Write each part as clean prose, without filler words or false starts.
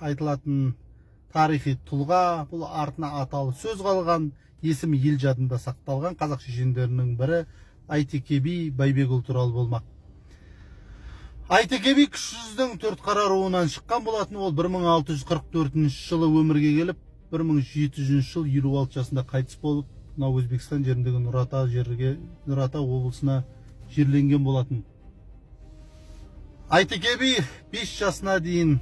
айтылатын тарихи тұлға, бұл артына аталы сөз қалған, есімі ел жадында сақталған қазақ шешендерінің бірі Айтеке би Байбекұлы туралы болмақ. Айтеке би кіші жүздің төртқара руынан шыққан болатын. Ол 1644 жылы өмірге келіп, 1700 жыл 56 жасында қайтыс болып, Өзбекстан жеріндегі Нұрата облысына жерленген болатын. Айтеке би 5 жасына дейін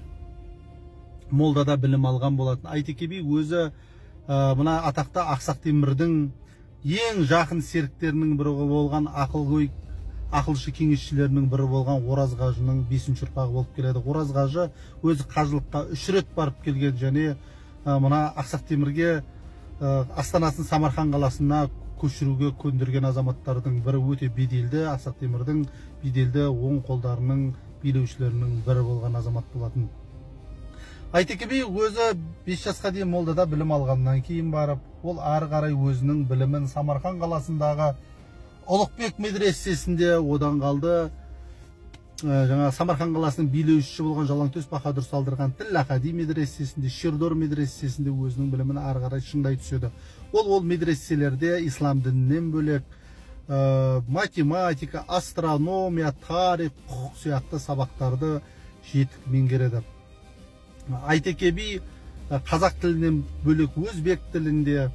молдада білім алған болатын. Айтеке би өзі мына атақты Ақсақ Темірдің ең жақын серіктерінің бірі болған, ақылшы кеңесшілерінің бірі болған Ораз қажының 5-ші ұрпағы болып келеді. Ораз қажы өзі қажылыққа 3 рет барып келген, және мына Ақсақ Темірге астанасын Самарқан қаласына көшіруге көндірген азаматтардың бірі, өте беделді, Ақсақ Темірдің беделді оң қолдарының билеушілерінің бірі болған азамат болатын. Айтеке би өзі 5 жасқа дейін молдада білім алғаннан кейін барып, ол ары қарай өзінің білімін Самарқан қаласындағы Ұлықбек медресесінде, одан қалды Самарқан қаласының билеушісі болған Жалаңтөс Баһадүр салдырған Тіл-Ақади медресесінде, Шердор медресесінде өзінің білімін ары қарай шыңдай түседі. Ол медреселерде ислам дінінен бөлек математика, астрономия, тарих, құқық сияқты сабақтарды жетік меңгереді. Айтеке би қазақ тілінен бөлек өзбек тілінде,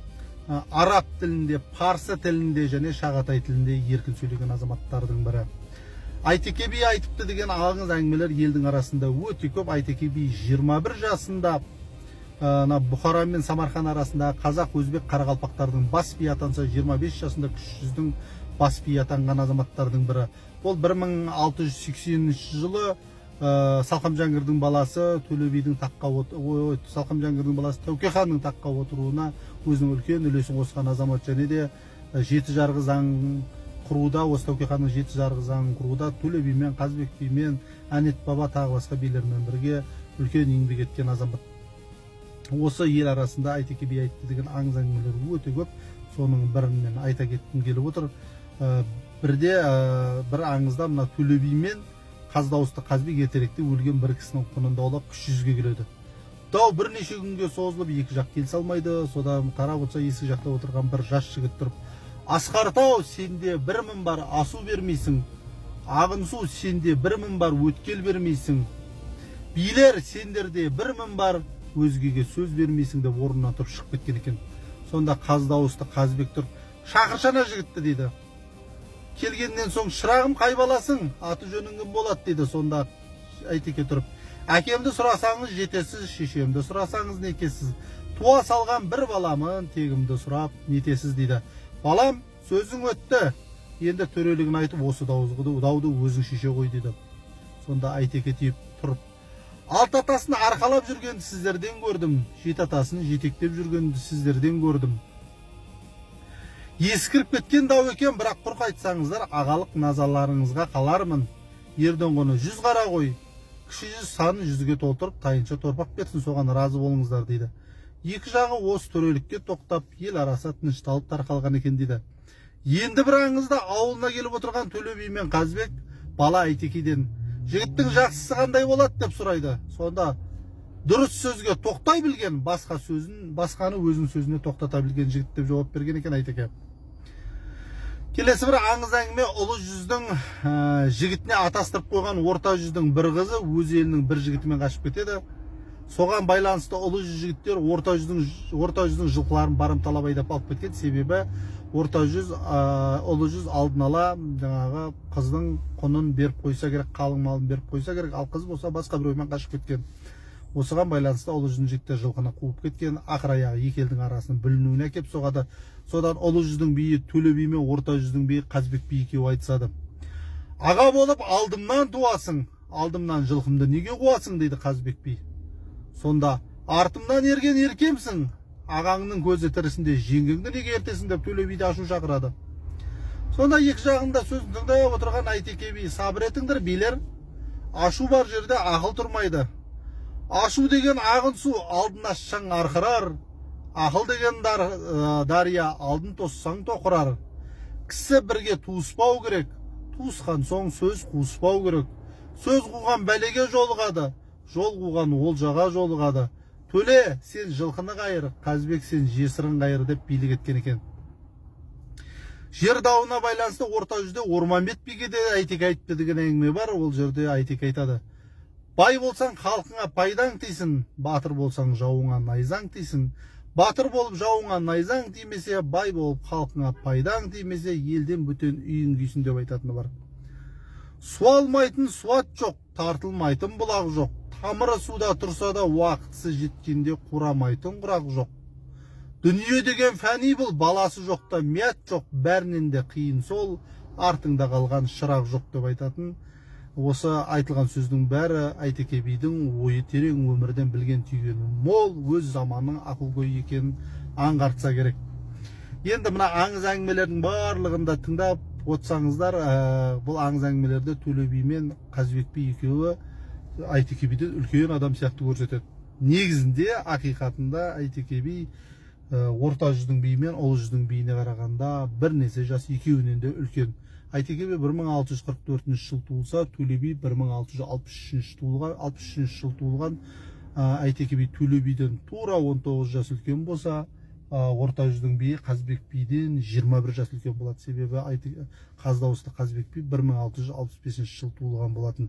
араб тілінде, парсы тілінде және шағатай тілінде еркін сөйлеген азаматтардың бірі. Айтеке би айтыпты деген аңыз әңгімелер елдің арасында өте көп. Айтеке би 21 жасында Бұхара мен Самарқан арасында қазақ, өзбек, қарақалпақтардың бас би атанса, 25 жасында кіші жүздің бас би атанған азаматтардың бірі. Ол 1680 жылы Салқам Жәңгірдің баласы Төле бидің Салқам Жәңгірдің баласы Тәуке ханның таққа отыруына өзінің үлкен үлесін қосқан азамат, және де жеті жарғы заң құруда, осы Тәуке ханның жеті жарғы заңын құруда Төле би мен Қазбек би мен Әнет баба тағы басқа билермен бірге үлкен еңбек еткен азамат. Осы ел арасында Айтеке би айтты деген аңыз әңгімелер өте көп. Соның бірін мен айта кеткім келіп отыр. Бір аңызда мына Төле би мен Қаз дауысты Қазбек ертеректе өлген бір кісінің құнында олап 300-ге келеді. Дау бірнеше күнге созылып, екі жақ келісе алмайды. Содан қарап отырса, есік жақта отырған бір жас жігіт тұрып: "Асқартау, сенде 1000 бар, асу бермейсің. Ағынсу, сенде 1000 бар, өткел бермейсің. Билер, сендерде 1000 бар, өзгеге сөз бермейсің" деп орнынан тұрып шығып кеткен екен. Сонда Қаз дауысты Қазбек тұрып: "Шақыршана жігітті" дейді. "Келгеннен соң шырағым қай баласың, аты жөнің кім болады" дейді. Сонда Айтеке тұрып: "Әкемді сұрасаңыз жетесіз, шешемді сұрасаңыз некесіз. Туа салған бір баламын, тегімді сұрап нетесіз" дейді. "Балам, сөзің өтті, енді төрелігін айтып осы дауды өзің шеше ғой" дейді. Сонда Айтеке тиіп тұрып: "Алты атасын арқалап жүргенді сіздерден көрдім, жеті атасын жетектеп жүргенді сіздерден көрдім. Ескіріп кеткен дау екен, бірақ құрқ айтсаңыздар, ағалық назаларыңызға қалармын. Ерден құны 100 қара ғой, кіші жүз санын 100-ге толтырып, тайынша торпақ берсін, соған разы болыңыздар" дейді. Екі жағы осы төрелікке тоқтап, ел арасы тынышталып тарқалған екен дейді. Енді бір аңызда ауылына келіп отырған Төле би мен Қазбек бала Айтекеден: "Жігіттің жақсысы қандай болады" деп сұрайды. Сонда дұрыс сөзге тоқтай білген, басқаны өзінің сөзіне тоқтата білген жігіт деп жауап берген екен Айтеке. Келесі бір аңыз әңгіме: ұлы жүздің жігітіне атастырып қойған орта жүздің бір қызы өз елінің бір жігітімен қашып кетеді. Соған байланысты ұлы жүз жігіттер орта жүздің жылқыларын барымталап айдап алып кеткен. Себебі ұлы жүз алдын ала жаңағы қыздың құнын беріп қойса керек, қалың малын беріп қойса керек, ал қыз болса басқа біреумен қашып кеткен. Осыған байланысты ұлы жүздің жігіттер жылқыны қуып кеткен. Ақыр аяғы екі елдің арасының бүлінуіне әкеп соғады. Содан ұлы жүздің биі Төле би мен орта жүздің биі Қазбек би екеуі айтысады. "Аға болып алдымнан туасың, алдымнан жылқымды неге қуасың" дейді Қазбек би. Сонда "Артымнан ерген еркемсің, ағаңның көзі тірісінде жеңгеңді неге ертесің" деп Төле биді ашу шақырады. Сонда екі жағында сөзін тыңдай отырған Айтеке би: "Сабыр етіңдер билер, ашу бар жерде ақыл тұрмайды. Ашу деген ағын су, алдына шаң арқырар. Ақыл деген дария, алдын тоссаң тоқырар. Кісі бірге туыспау керек, туысқан соң сөз қуыспау керек. Сөз қуған бәлеге жолығады, жол қуған олжаға жолығады. Төле, сен жылқыны қайыр, Қазбек сен жесірін қайыр деп билік еткен екен. Жер дауына байланысты орта жүзде Орманбет биге де Әйтеке айтты деген әңгіме бар. Ол жерде Әйтеке айтады: бай болсаң халқыңа пайдаң тисін, батыр болсаң жауыңа найзаң тисін. Батыр болып жауыңа найзаң тимесе, бай болып халқыңа пайдаң тимесе, елден бөтен үйің күйсін деп айтатыны бар. Суалмайтын суат жоқ, тартылмайтын бұлақ жоқ. Тамыры суда тұрса да уақытысы жеткенде қурамайтын құрақ жоқ. Дүние деген фәни бұл, баласы жоқта мият жоқ, бәрінен де қиын сол, артыңда қалған шырақ жоқ деп айтатын. Осы айтылған сөздің бәрі Әйтеке бидің ойы терең, өмірден білген түйгені мол, өз заманның ақылгөй екенін аңғартса керек. Енді мына аңыз әңгімелердің барлығында тыңдап отырсаңыздар, бұл аңыз әңгімелерде Төле би мен Қазбек би екеуі Әйтеке биден үлкен адам сияқты көрсетеді. Негізінде ақиқатында Әйтеке би орта жүздің биі мен ұлы жүздің биіне қарағанда бірнеше жас, екеуінен де үлкен. Әйтеке би 1644 жыл туылса, Төле би 1663 жыл туылған. Әйтеке би Төле биден тура 19 жас үлкен болса, орта жүздің биі Қазбек биден 21 жас үлкен болады. Себебі қаз дауысты Қазбек би 1665 жыл туылған болатын.